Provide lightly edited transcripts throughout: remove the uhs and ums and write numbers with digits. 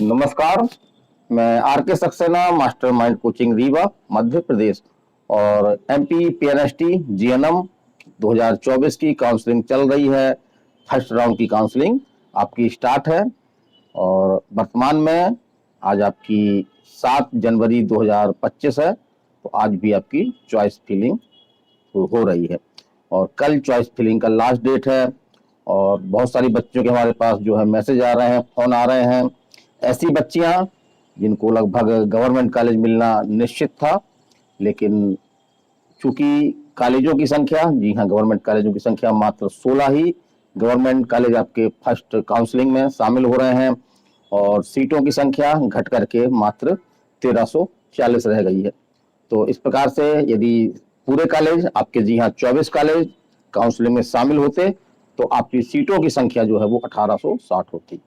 नमस्कार। मैं R K Saxena, master mind coaching Rewa Madhya Pradesh और एमपी पीएनएसटी जीएनएम 2024 की काउंसलिंग चल रही है। फर्स्ट राउंड की काउंसलिंग आपकी स्टार्ट है और वर्तमान में आज आपकी 7 जनवरी 2025 है। तो आज भी आपकी चॉइस फिलिंग हो रही है और कल चॉइस फिलिंग का लास्ट डेट है। और बहुत सारी बच्चों के हमारे पास जो है मैसेज आ रहे हैं, फोन आ रहे हैं। ऐसी बच्चियां जिनको लगभग गवर्नमेंट कॉलेज मिलना निश्चित था, लेकिन चूंकि कॉलेजों की संख्या, जी हाँ, गवर्नमेंट कॉलेजों की संख्या मात्र 16 ही गवर्नमेंट कॉलेज आपके फर्स्ट काउंसलिंग में शामिल हो रहे हैं और सीटों की संख्या घट करके मात्र 1340 रह गई है। तो इस प्रकार से यदि पूरे कॉलेज आपके, जी हाँ, 24 कॉलेज काउंसलिंग में शामिल होते तो आपकी सीटों की संख्या जो है वो 1860 होती।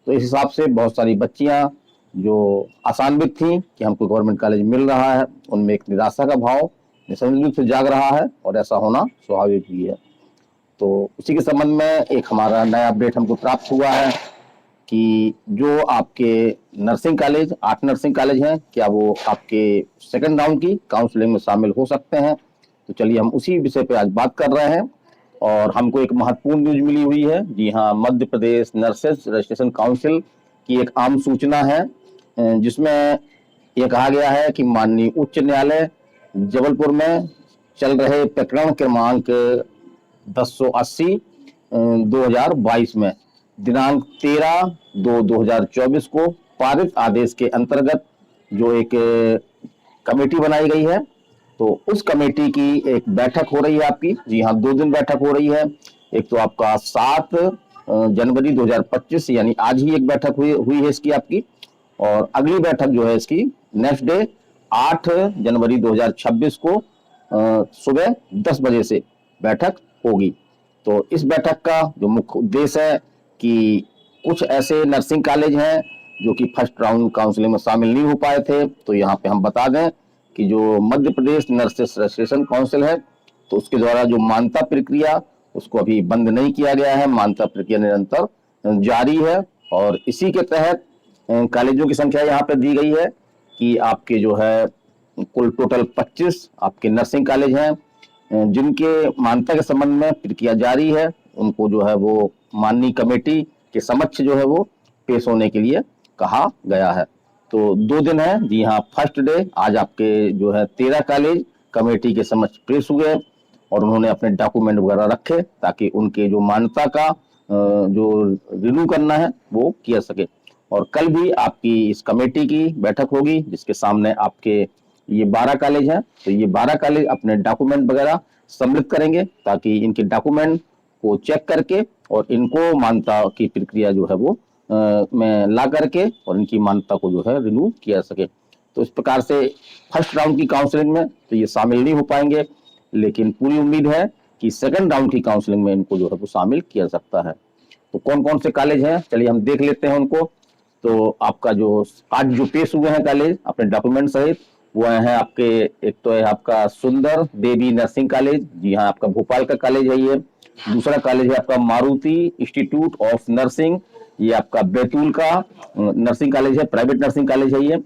तो इस हिसाब से बहुत सारी बच्चियां जो आशान्वित थी कि हमको गवर्नमेंट कॉलेज मिल रहा है, उनमें एक निराशा का भाव निसंदेह रूप से जाग रहा है और ऐसा होना स्वाभाविक भी है। तो उसी के संबंध में एक हमारा नया अपडेट हमको प्राप्त हुआ है कि जो आपके नर्सिंग कॉलेज, 8 नर्सिंग कॉलेज हैं, क्या वो आपके सेकंड राउंड की काउंसलिंग में शामिल हो सकते हैं। तो चलिए हम उसी विषय पे आज बात कर रहे हैं। और हमको एक महत्वपूर्ण न्यूज मिली हुई है, जी हाँ, Madhya Pradesh nurses registration council की एक आम सूचना है जिसमें यह कहा गया है कि माननीय उच्च न्यायालय जबलपुर में चल रहे प्रकरण क्रमांक 1080 2022 में दिनांक 13/2/2024 को पारित आदेश के अंतर्गत जो एक कमेटी बनाई गई है, तो उस कमेटी की एक बैठक हो रही है आपकी। जी हाँ, 2 दिन बैठक हो रही है। एक तो आपका 7 जनवरी 2025 यानी आज ही एक बैठक हुई है इसकी आपकी, और अगली बैठक जो है इसकी नेक्स्ट डे 8 जनवरी 2026 को सुबह 10 बजे से बैठक होगी। तो इस बैठक का जो मुख्य उद्देश्य है कि कुछ ऐसे नर्सिंग कॉलेज हैं जो कि फर्स्ट राउंड काउंसलिंग में शामिल नहीं हो पाए थे। तो यहाँ पे हम बता दें कि जो Madhya Pradesh nurses registration council है, तो उसके द्वारा जो मान्यता प्रक्रिया उसको अभी बंद नहीं किया गया है, मान्यता प्रक्रिया निरंतर जारी है। और इसी के तहत कॉलेजों की संख्या यहाँ पे दी गई है कि आपके जो है कुल टोटल 25 आपके नर्सिंग कॉलेज हैं जिनके मान्यता के संबंध में प्रक्रिया जारी है। उनको जो है वो माननीय कमेटी के समक्ष जो है वो पेश होने के लिए कहा गया है। तो 2 दिन है, जी हाँ। फर्स्ट डे आज आपके जो है 13 कॉलेज कमेटी के समक्ष पेश हुए और उन्होंने अपने डॉक्यूमेंट वगैरह रखे ताकि उनके जो मान्यता का जो रिन्यू करना है वो किया सके। और कल भी आपकी इस कमेटी की बैठक होगी जिसके सामने आपके ये 12 कॉलेज हैं। तो ये 12 कॉलेज अपने डॉक्यूमेंट वगैरह सम्मिलित करेंगे ताकि इनके डॉक्यूमेंट को चेक करके और इनको मान्यता की प्रक्रिया जो है वो में ला करके और इनकी मान्यता को जो है रिन्यू किया सके। तो इस प्रकार से फर्स्ट राउंड की काउंसलिंग में तो ये शामिल नहीं हो पाएंगे, लेकिन पूरी उम्मीद है कि सेकंड राउंड की काउंसलिंग में इनको जो है वो शामिल किया सकता है। तो कौन कौन से कॉलेज हैं, चलिए हम देख लेते हैं उनको। तो आपका जो आज जो पेश हुए हैं कॉलेज अपने डॉक्यूमेंट सहित, वो हैं आपके, एक तो है आपका सुंदर देवी नर्सिंग कॉलेज, जी हाँ, आपका भोपाल का कॉलेज है ये। दूसरा कॉलेज है आपका मारुति इंस्टीट्यूट ऑफ नर्सिंग, ये आपका बैतूल का नर्सिंग कॉलेज है, प्राइवेट नर्सिंग कॉलेज है ये।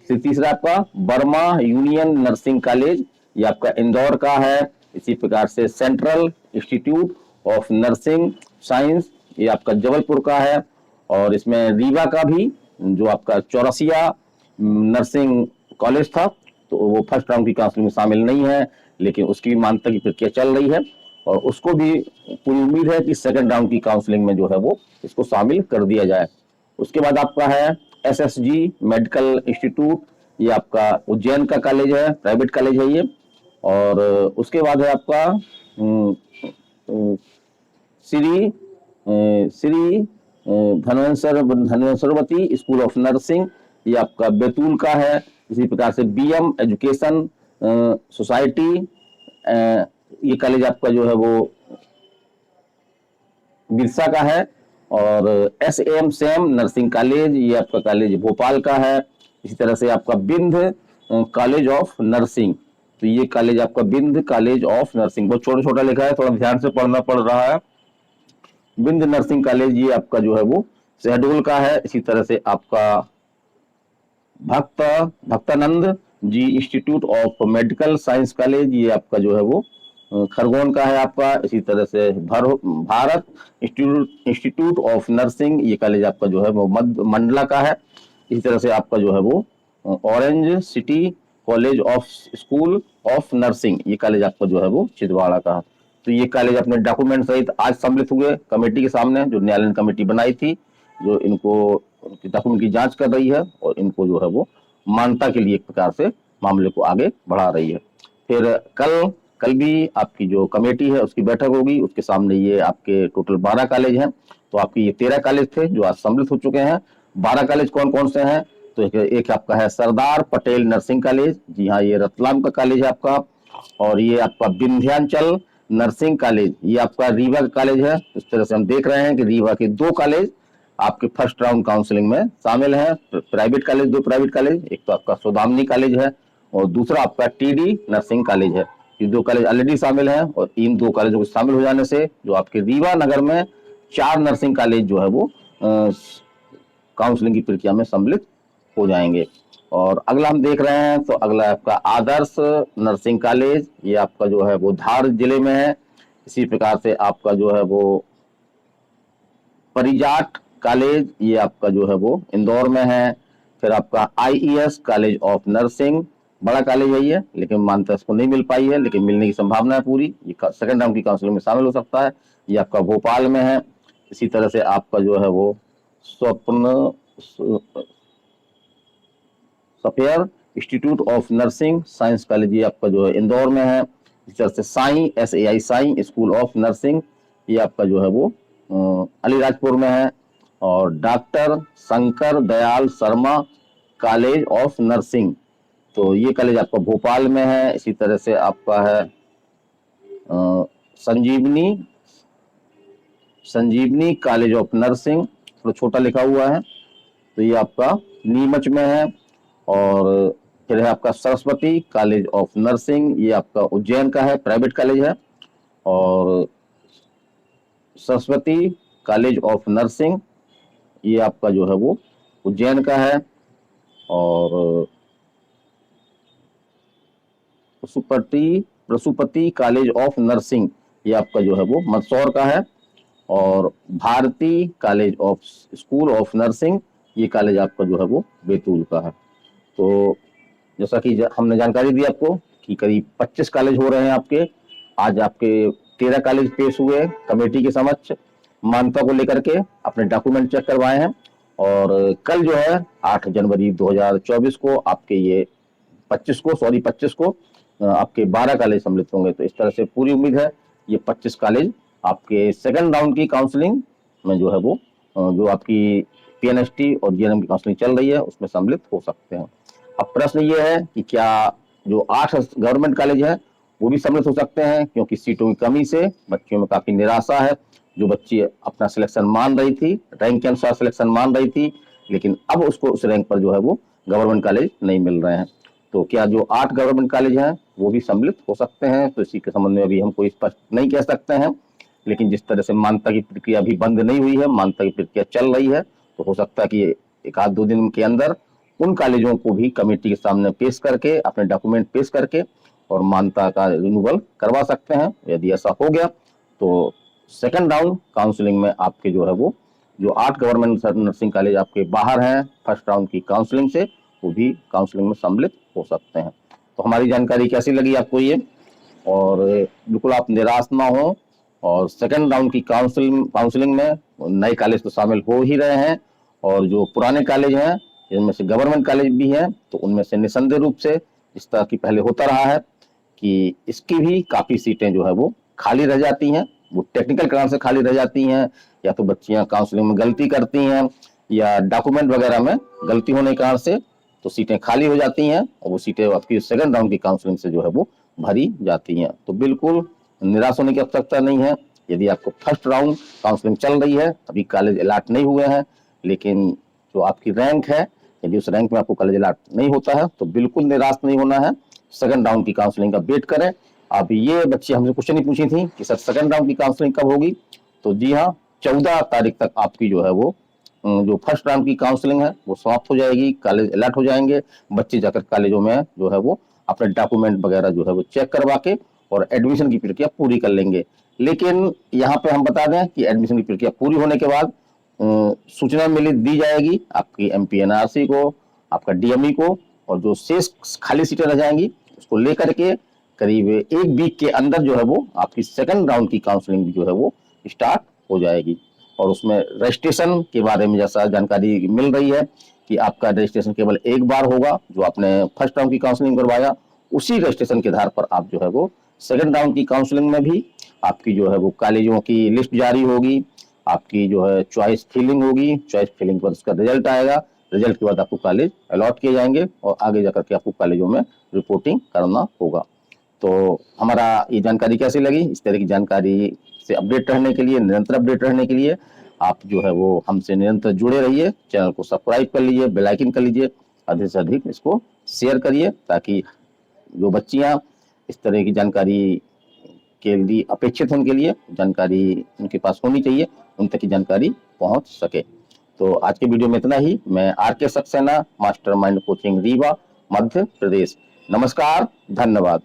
फिर तीसरा आपका वर्मा यूनियन नर्सिंग कॉलेज, ये आपका इंदौर का है। इसी प्रकार से central institute of nursing science, ये आपका जबलपुर का है। और इसमें रीवा का भी जो आपका चौरसिया नर्सिंग कॉलेज था, तो वो फर्स्ट राउंड की काउंसलिंग में शामिल नहीं है, लेकिन उसकी मान्यता की प्रक्रिया चल रही है और उसको भी पूरी उम्मीद है कि सेकंड राउंड की काउंसलिंग में जो है वो इसको शामिल कर दिया जाए। उसके बाद आपका है एसएसजी मेडिकल इंस्टीट्यूट, ये आपका उज्जैन का कॉलेज है, प्राइवेट कॉलेज है ये। और उसके बाद है आपका श्री श्री धनवंतरवती स्कूल ऑफ नर्सिंग, ये आपका बैतूल का है। इसी प्रकार से बीएम एजुकेशन सोसाइटी, ये कॉलेज आपका जो है वो बिरसा का है। और एसएम सेम नर्सिंग कॉलेज, ये आपका कॉलेज भोपाल का है। इसी तरह से आपका बिंद कॉलेज ऑफ नर्सिंग, तो ये कॉलेज आपका बिंद कॉलेज ऑफ नर्सिंग, बहुत छोटा छोटा लिखा है, थोड़ा ध्यान से पढ़ना पड़ रहा है। बिंद नर्सिंग कॉलेज, ये आपका जो है वो शहडोल का है। इसी तरह से आपका Bhaktanand ji institute of medical science college, ये आपका जो है वो खरगोन का है आपका। इसी तरह से भारत इंस्टीट्यूट ऑफ नर्सिंग, ये कॉलेज आपका जो है वो मंडला का है। इसी तरह से आपका जो है वो orange city college of school of nursing, ये कॉलेज आपका जो है वो छिंदवाड़ा का है। तो ये कॉलेज अपने डॉक्यूमेंट सहित आज सम्मिलित हुए कमेटी के सामने, जो न्यायालयीन कमेटी बनाई थी, जो इनको डॉक्यूमेंट की जांच कर रही है और इनको जो है वो मान्यता के लिए एक प्रकार से मामले को आगे बढ़ा रही है। फिर कल भी आपकी जो कमेटी है उसकी बैठक होगी, उसके सामने ये आपके टोटल 12 कॉलेज हैं। तो आपके ये 13 कॉलेज थे जो आज सम्मिलित हो चुके हैं। 12 कॉलेज कौन कौन से हैं? तो एक आपका है सरदार पटेल नर्सिंग कॉलेज, जी हाँ, ये रतलाम का कॉलेज है आपका। और ये आपका विंध्याचल नर्सिंग कॉलेज, ये आपका रीवा का कॉलेज है। इस तरह से हम देख रहे हैं कि रीवा के 2 कॉलेज आपके फर्स्ट राउंड काउंसलिंग में शामिल हैं। प्राइवेट कॉलेज, 2 प्राइवेट कॉलेज, एक तो आपका सौदामिनी कॉलेज है और दूसरा आपका टीडी नर्सिंग कॉलेज है। ये 2 कॉलेज ऑलरेडी शामिल हैं और इन 2 कॉलेजों को शामिल हो जाने से जो आपके रीवा नगर में 4 नर्सिंग कॉलेज जो है वो काउंसलिंग की प्रक्रिया में सम्मिलित हो जाएंगे। और अगला हम देख रहे हैं तो अगला आपका आदर्श नर्सिंग कॉलेज, ये आपका जो है वो धार जिले में है। इसी प्रकार से आपका जो है वो परिजाट कॉलेज, ये आपका जो है वो इंदौर में है। फिर आपका आईईएस कॉलेज ऑफ नर्सिंग, बड़ा कॉलेज है ये, लेकिन मान्यता इसको नहीं मिल पाई है, लेकिन मिलने की संभावना है पूरी। ये सेकंड राउंड की काउंसलिंग में शामिल हो सकता है। ये आपका भोपाल में है। इसी तरह से आपका जो है वो sphere institute of nursing science college, ये आपका जो है इंदौर में है। इस तरह से SAI Sai school of nursing, ये आपका जो है वो अलीराजपुर में है। और doctor Shankar Dayal Sharma college of nursing, तो ये कॉलेज आपका भोपाल में है। इसी तरह से आपका है संजीवनी कॉलेज ऑफ नर्सिंग, थोड़ा छोटा लिखा हुआ है, तो ये आपका नीमच में है। और फिर है आपका सरस्वती कॉलेज ऑफ नर्सिंग, ये आपका उज्जैन का है, प्राइवेट कॉलेज है। और सरस्वती कॉलेज ऑफ नर्सिंग, ये आपका जो है वो उज्जैन का है। और प्रसूपति कॉलेज ऑफ नर्सिंग, ये आपका जो है वो मंदसौर का है। और Bharati college of school of nursing, ये कॉलेज आपका जो है वो बैतूल का है। तो जैसा कि हमने जानकारी दी आपको कि करीब 25 कॉलेज हो रहे हैं आपके। आज आपके 13 कॉलेज पेश हुए कमेटी के समक्ष, मान्यता को लेकर के अपने डॉक्यूमेंट चेक करवाए हैं। और कल जो है 8 जनवरी 2024 को आपके ये 25 को आपके 12 कॉलेज सम्मिलित होंगे। तो इस तरह से पूरी उम्मीद है ये 25 कॉलेज आपके सेकंड राउंड की काउंसलिंग में जो है वो जो आपकी PNST और GNM की काउंसलिंग चल रही है उसमें सम्मिलित हो सकते हैं। अब प्रश्न ये है कि क्या जो 8 गवर्नमेंट कॉलेज है वो भी सम्मिलित हो सकते हैं, क्योंकि सीटों की कमी से बच्चियों में काफी निराशा है। जो बच्ची अपना सिलेक्शन मान रही थी, रैंक के अनुसार सिलेक्शन मान रही थी, लेकिन अब उसको उस रैंक पर जो है वो गवर्नमेंट कॉलेज नहीं मिल रहे हैं। तो क्या जो 8 गवर्नमेंट कॉलेज हैं वो भी सम्मिलित हो सकते हैं? तो इसी के संबंध में अभी हम कोई स्पष्ट नहीं कह सकते हैं, लेकिन जिस तरह से मान्यता की प्रक्रिया अभी बंद नहीं हुई है, मान्यता की प्रक्रिया चल रही है, तो हो सकता है कि एक आध 2 दिन के अंदर उन कॉलेजों को भी कमेटी के सामने पेश करके, अपने डॉक्यूमेंट पेश करके और मान्यता का रिन्यूअल करवा सकते हैं। यदि ऐसा हो गया तो सेकंड राउंड काउंसलिंग में आपके जो है वो जो 8 गवर्नमेंट नर्सिंग कॉलेज आपके बाहर हैं फर्स्ट राउंड की काउंसलिंग से, वो भी काउंसलिंग में सम्मिलित हो सकते हैं। तो हमारी जानकारी कैसी लगी आपको ये? और बिल्कुल आप निराश ना हो। और सेकंड राउंड की काउंसलिंग में नए कॉलेज तो शामिल हो ही रहे हैं, और जो पुराने कॉलेज हैं जिनमें से गवर्नमेंट कॉलेज भी हैं, तो उनमें से निसंदेह रूप से इस तरह की पहले होता रहा है कि इसकी भी काफी सीटें जो है वो खाली रह जाती हैं। वो टेक्निकल कारण से खाली रह जाती हैं, या तो बच्चियां काउंसलिंग में गलती करती हैं, या डॉक्यूमेंट वगैरह में गलती होने के कारण से तो सीटें खाली हो जाती हैं, और वो सीटें आपकी सेकंड राउंड की काउंसलिंग से जो है वो भरी जाती हैं। तो बिल्कुल निराश होने की आवश्यकता नहीं है। यदि आपको फर्स्ट राउंड काउंसलिंग चल रही है, अभी कॉलेज अलॉट नहीं हुए हैं, लेकिन जो आपकी रैंक है, यदि उस रैंक में आपको कॉलेज अलॉट नहीं होता है, तो बिल्कुल निराश नहीं होना है। सेकंड राउंड की काउंसलिंग का वेट करें। अब ये बच्चे हमसे क्वेश्चन ही पूछी थी कि सर सेकंड राउंड की काउंसलिंग कब होगी? तो जी हाँ, 14 तारीख तक आपकी जो है वो जो फर्स्ट राउंड की काउंसलिंग है वो समाप्त हो जाएगी, कॉलेज अलर्ट हो जाएंगे, बच्चे जाकर कॉलेजों में जो है वो अपने डॉक्यूमेंट वगैरह जो है वो चेक करवा के और एडमिशन की प्रक्रिया पूरी कर लेंगे। लेकिन यहाँ पे हम बता दें कि एडमिशन की प्रक्रिया पूरी होने के बाद सूचना मिली दी जाएगी आपकी एमपीएनआरसी को, आपका डीएमई को, और जो शेष खाली सीटें रह जाएंगी उसको लेकर के करीब एक वीक के अंदर जो है वो आपकी सेकंड राउंड की काउंसलिंग जो है वो स्टार्ट हो जाएगी। और उसमें रजिस्ट्रेशन के बारे में जैसा जानकारी मिल रही है कि आपका रजिस्ट्रेशन केवल एक बार होगा, जो आपने फर्स्ट राउंड की काउंसलिंग करवाया उसी रजिस्ट्रेशन के आधार पर आप जो है वो सेकंड राउंड की काउंसलिंग में भी आपकी जो है वो कॉलेजों की लिस्ट जारी होगी, आपकी जो है चॉइस फिलिंग होगी, चॉइस फिलिंग पर उसका रिजल्ट आएगा, रिजल्ट के बाद आपको कॉलेज अलॉट किए जाएंगे और आगे जाकर के आपको कॉलेजों में रिपोर्टिंग करना होगा। तो हमारा ये जानकारी कैसी लगी? इस तरह की जानकारी से अपडेट रहने के लिए, निरंतर अपडेट रहने के लिए आप जो है वो हमसे निरंतर जुड़े रहिए, चैनल को सब्सक्राइब कर लीजिए, बेल आइकन कर लीजिए, अधिक से अधिक इसको शेयर करिए ताकि जो बच्चियां इस तरह की जानकारी के लिए अपेक्षित उनके लिए जानकारी उनके पास होनी चाहिए, उन तक की जानकारी पहुंच सके। तो आज के वीडियो में इतना ही। मैं RK Saxena, mastermind coaching Rewa, Madhya Pradesh. नमस्कार, धन्यवाद।